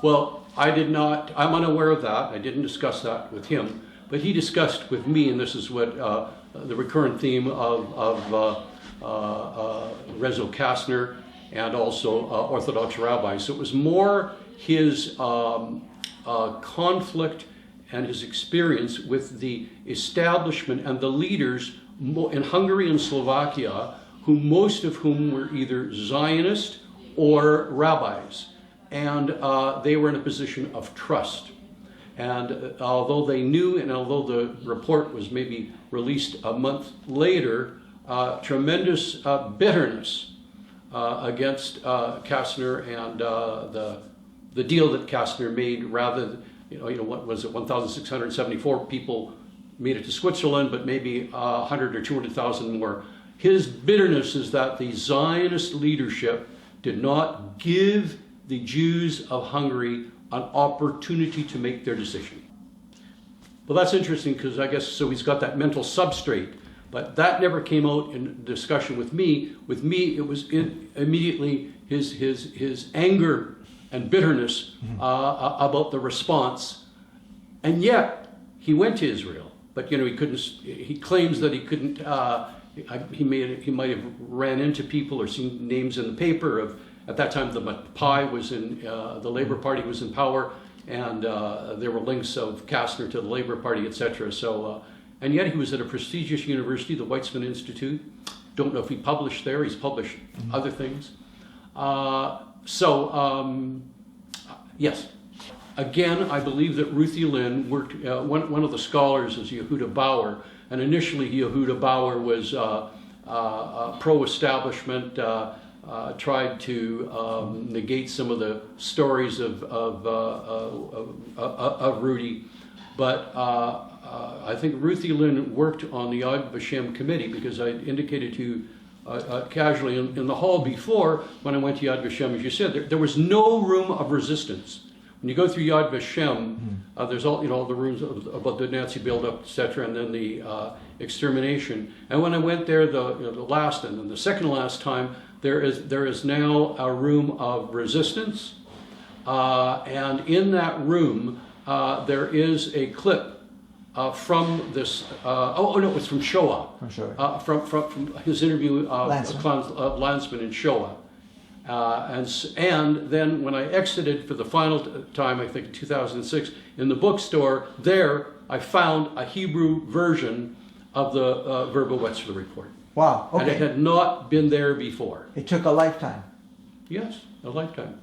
Well, I did not, I'm unaware of that. I didn't discuss that with him. But he discussed with me, and this is what the recurrent theme of Rezo Kastner and also Orthodox rabbis. So it was more his conflict and his experience with the establishment and the leaders in Hungary and Slovakia, most of whom were either Zionist or rabbis. And they were in a position of trust. And although they knew, and although the report was maybe released a month later, tremendous bitterness against Kastner and the deal that Kastner made. Rather, what was it? 1,674 people made it to Switzerland, but maybe 100 or 200,000 more. His bitterness is that the Zionist leadership did not give the Jews of Hungary an opportunity to make their decision. Well, that's interesting because I guess, so he's got that mental substrate, but that never came out in discussion with me. With me, it was immediately his anger and bitterness about the response. And yet, he went to Israel, but he couldn't, he claims that he couldn't, he might have ran into people or seen names in the paper of, at that time, the Mapai was in, the Labour Party was in power, and there were links of Kastner to the Labour Party, etc. So, and yet he was at a prestigious university, the Weizmann Institute. Don't know if he published there. He's published other things. Yes. Again, I believe that Ruthie Lynn worked. One of the scholars is Yehuda Bauer, and initially Yehuda Bauer was pro-establishment. Tried to negate some of the stories of Rudy, but I think Ruthie Lynn worked on the Yad Vashem committee because I indicated to you casually in the hall before when I went to Yad Vashem, as you said, there was no room of resistance. When you go through Yad Vashem, there's all the rooms about the Nazi buildup, etc., and then the extermination. And when I went there, the last and then the second last time, there is now a room of resistance, and in that room there is a clip from this. No, it's from Shoah. From Shoah. From his interview of Landsman in Shoah, and then when I exited for the final time, I think in 2006, in the bookstore there, I found a Hebrew version of the Verba Wetzler report. Wow, okay. And it had not been there before. It took a lifetime. Yes, a lifetime.